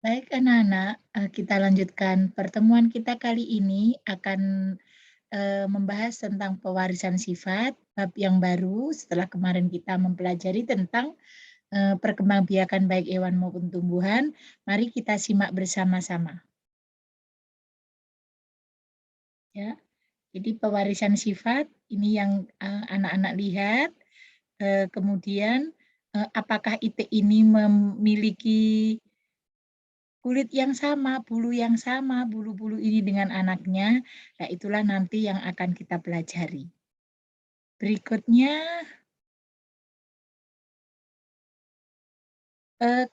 Baik anak-anak, kita lanjutkan pertemuan kita kali ini akan membahas tentang pewarisan sifat, bab yang baru setelah kemarin kita mempelajari tentang perkembangbiakan baik hewan maupun tumbuhan. Mari kita simak bersama-sama. Ya, jadi pewarisan sifat ini yang anak-anak lihat. Kemudian apakah itik ini memiliki kulit yang sama, bulu yang sama, bulu-bulu ini dengan anaknya, nah itulah nanti yang akan kita pelajari. Berikutnya,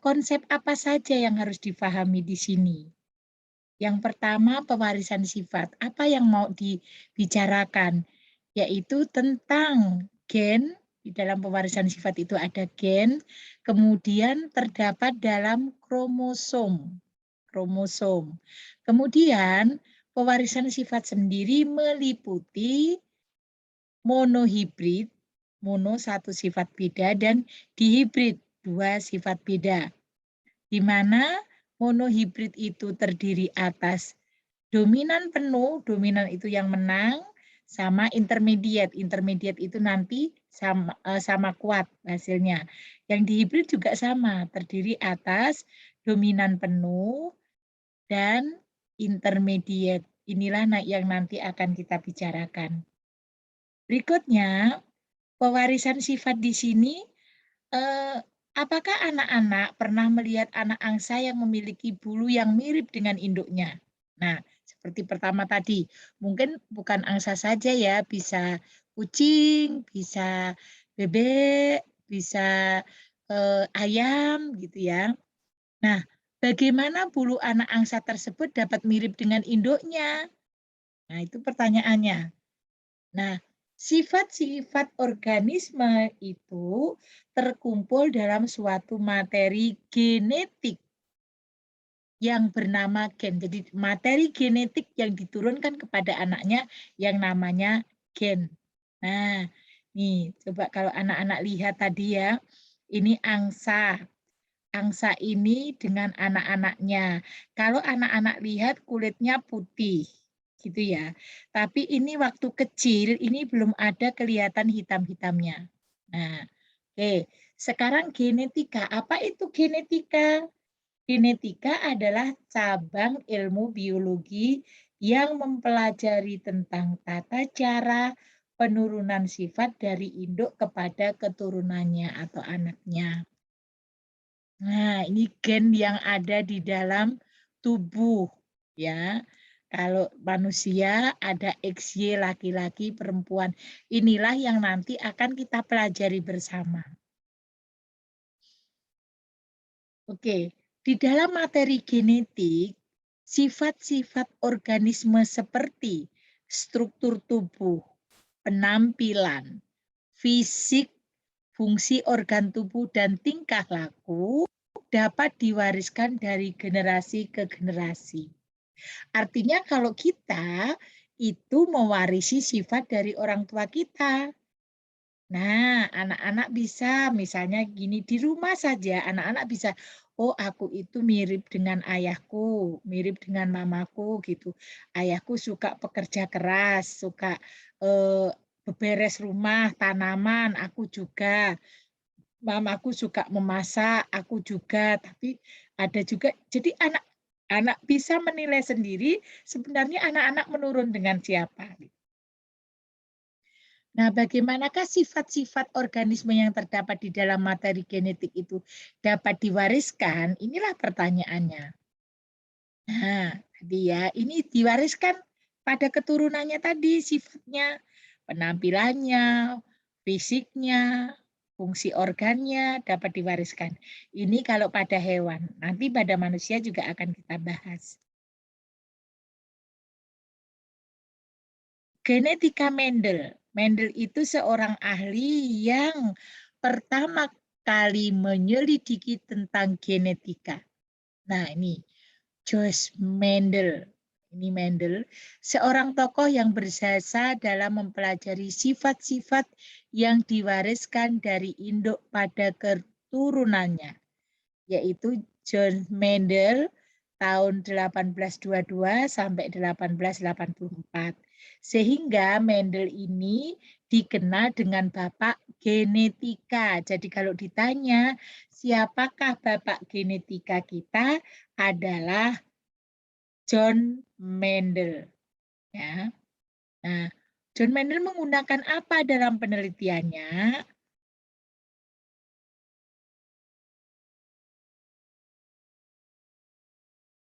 konsep apa saja yang harus difahami di sini? Yang pertama pewarisan sifat, apa yang mau dibicarakan? Yaitu tentang gen, di dalam pewarisan sifat itu ada gen, kemudian terdapat dalam kromosom. Kromosom. Kemudian, pewarisan sifat sendiri meliputi monohibrid, mono satu sifat beda, dan dihibrid, dua sifat beda. Di mana monohibrid itu terdiri atas dominan penuh, dominan itu yang menang, sama intermediate. Intermediate itu nanti sama kuat hasilnya. Yang dihibrid juga sama, terdiri atas dominan penuh, dan intermediate. Inilah yang nanti akan kita bicarakan. Berikutnya, pewarisan sifat di sini, apakah anak-anak pernah melihat anak angsa yang memiliki bulu yang mirip dengan induknya? Nah, seperti pertama tadi, mungkin bukan angsa saja ya, bisa kucing, bisa bebek, bisa ayam gitu ya. Nah, bagaimana bulu anak angsa tersebut dapat mirip dengan induknya? Nah, itu pertanyaannya. Nah, sifat-sifat organisme itu terkumpul dalam suatu materi genetik yang bernama gen. Jadi, materi genetik yang diturunkan kepada anaknya yang namanya gen. Nah, nih, coba kalau anak-anak lihat tadi ya, ini angsa. Angsa ini dengan anak-anaknya. Kalau anak-anak lihat kulitnya putih, gitu ya. Tapi ini waktu kecil, ini belum ada kelihatan hitam-hitamnya. Nah, oke. Sekarang genetika. Apa itu genetika? Genetika adalah cabang ilmu biologi yang mempelajari tentang tata cara penurunan sifat dari induk kepada keturunannya atau anaknya. Nah, ini gen yang ada di dalam tubuh, ya. Kalau manusia ada XY laki-laki, perempuan. Inilah yang nanti akan kita pelajari bersama. Oke, di dalam materi genetik, sifat-sifat organisme seperti struktur tubuh, penampilan, fisik, fungsi organ tubuh, dan tingkah laku dapat diwariskan dari generasi ke generasi. Artinya kalau kita itu mewarisi sifat dari orang tua kita. Nah, anak-anak bisa misalnya gini, di rumah saja anak-anak bisa, oh aku itu mirip dengan ayahku, mirip dengan mamaku gitu. Ayahku suka pekerja keras, suka beberes rumah, tanaman, aku juga. Mamaku suka memasak, aku juga, tapi ada juga jadi anak-anak bisa menilai sendiri sebenarnya anak-anak menurun dengan siapa. Nah, bagaimanakah sifat-sifat organisme yang terdapat di dalam materi genetik itu dapat diwariskan? Inilah pertanyaannya. Nah, tadi ya, ini diwariskan pada keturunannya tadi sifatnya, penampilannya, fisiknya, fungsi organnya dapat diwariskan. Ini kalau pada hewan, nanti pada manusia juga akan kita bahas. Genetika Mendel. Mendel itu seorang ahli yang pertama kali menyelidiki tentang genetika. Nah, ini Joyce Mendel. Ini Mendel, seorang tokoh yang berjasa dalam mempelajari sifat-sifat yang diwariskan dari induk pada keturunannya, yaitu John Mendel tahun 1822 sampai 1884. Sehingga Mendel ini dikenal dengan bapak genetika. Jadi kalau ditanya siapakah bapak genetika kita, adalah John Mendel. Ya. Nah, John Mendel menggunakan apa dalam penelitiannya?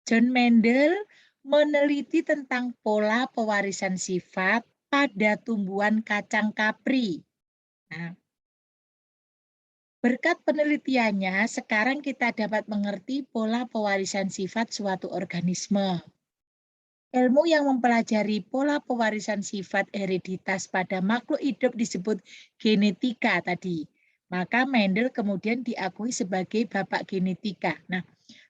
John Mendel meneliti tentang pola pewarisan sifat pada tumbuhan kacang kapri. Nah, berkat penelitiannya, sekarang kita dapat mengerti pola pewarisan sifat suatu organisme. Ilmu yang mempelajari pola pewarisan sifat hereditas pada makhluk hidup disebut genetika tadi. Maka Mendel kemudian diakui sebagai bapak genetika. Nah,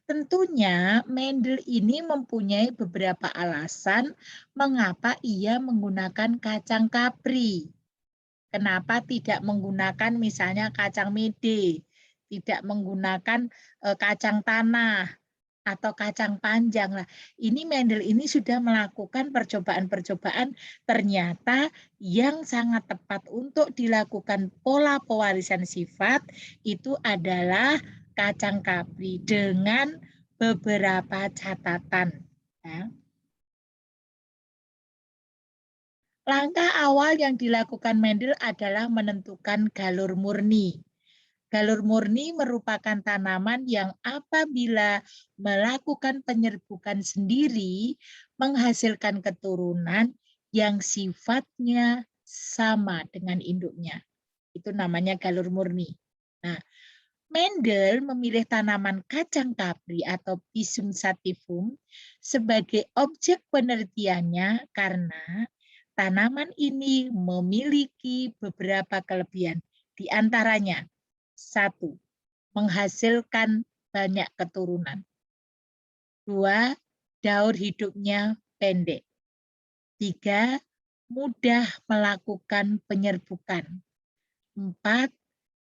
tentunya Mendel ini mempunyai beberapa alasan mengapa ia menggunakan kacang kapri. Kenapa tidak menggunakan misalnya kacang mede, tidak menggunakan kacang tanah, atau kacang panjang. Lah, ini Mendel ini sudah melakukan percobaan-percobaan, ternyata yang sangat tepat untuk dilakukan pola pewarisan sifat itu adalah kacang kapri dengan beberapa catatan. Ya. Langkah awal yang dilakukan Mendel adalah menentukan galur murni. Galur murni merupakan tanaman yang apabila melakukan penyerbukan sendiri menghasilkan keturunan yang sifatnya sama dengan induknya. Itu namanya galur murni. Nah, Mendel memilih tanaman kacang kapri atau Pisum sativum sebagai objek penelitiannya karena tanaman ini memiliki beberapa kelebihan. Di antaranya, 1. Menghasilkan banyak keturunan. 2. Daur hidupnya pendek. 3. Mudah melakukan penyerbukan. 4.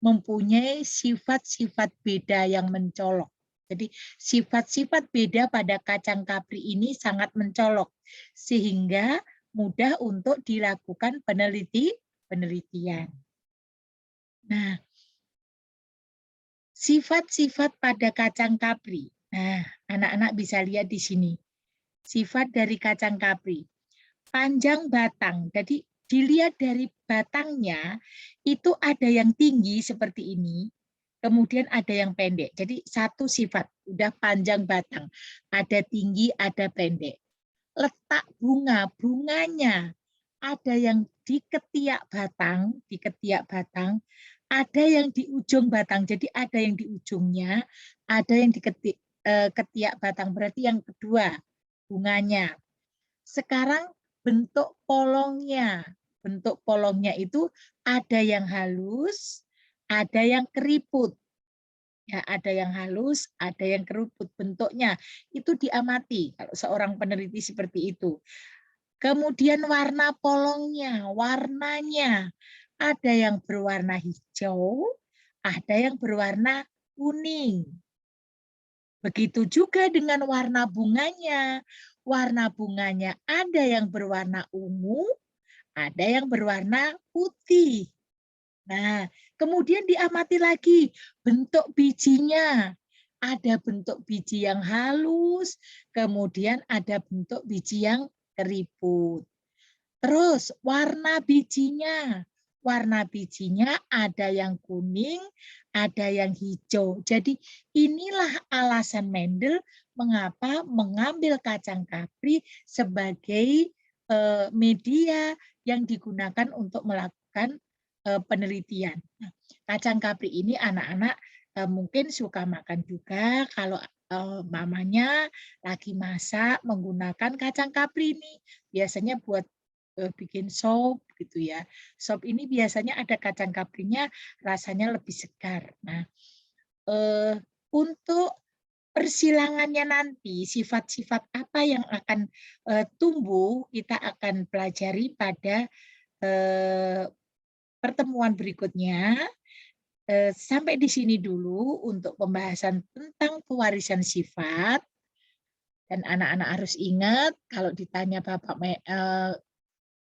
Mempunyai sifat-sifat beda yang mencolok. Jadi sifat-sifat beda pada kacang kapri ini sangat mencolok sehingga mudah untuk dilakukan penelitian. Nah, sifat-sifat pada kacang kapri. Nah, anak-anak bisa lihat di sini. Sifat dari kacang kapri. Panjang batang. Jadi dilihat dari batangnya itu ada yang tinggi seperti ini. Kemudian ada yang pendek. Jadi satu sifat, udah panjang batang. Ada tinggi, ada pendek. Letak bunga, bunganya ada yang di ketiak batang, ada yang di ujung batang. Jadi ada yang di ujungnya, ada yang di ketiak batang. Berarti yang kedua bunganya. Sekarang bentuk polongnya. Bentuk polongnya itu ada yang halus, ada yang keriput. Ya, ada yang halus, ada yang keriput. Bentuknya itu diamati kalau seorang peneliti seperti itu. Kemudian warna polongnya, warnanya ada yang berwarna hijau, ada yang berwarna kuning. Begitu juga dengan warna bunganya. Warna bunganya ada yang berwarna ungu, ada yang berwarna putih. Nah, kemudian diamati lagi bentuk bijinya. Ada bentuk biji yang halus, kemudian ada bentuk biji yang keriput. Terus warna bijinya. Warna bijinya ada yang kuning, ada yang hijau. Jadi inilah alasan Mendel mengapa mengambil kacang kapri sebagai media yang digunakan untuk melakukan penelitian. Nah, kacang kapri ini anak-anak mungkin suka makan juga kalau mamanya lagi masak menggunakan kacang kapri ini. Biasanya buat bikin sop gitu ya. Sop ini biasanya ada kacang kaprinya, rasanya lebih segar. Nah, untuk persilangannya nanti sifat-sifat apa yang akan tumbuh kita akan pelajari pada pertemuan berikutnya. Sampai di sini dulu untuk pembahasan tentang pewarisan sifat. Dan anak-anak harus ingat kalau ditanya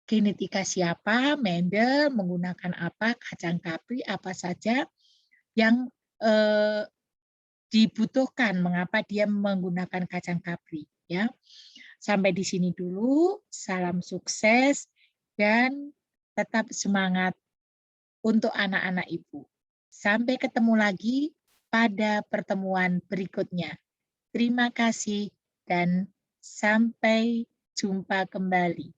genetika siapa, Mendel menggunakan apa, kacang kapri apa saja yang dibutuhkan, mengapa dia menggunakan kacang kapri, ya. Sampai di sini dulu, salam sukses dan tetap semangat untuk anak-anak Ibu. Sampai ketemu lagi pada pertemuan berikutnya. Terima kasih dan sampai jumpa kembali.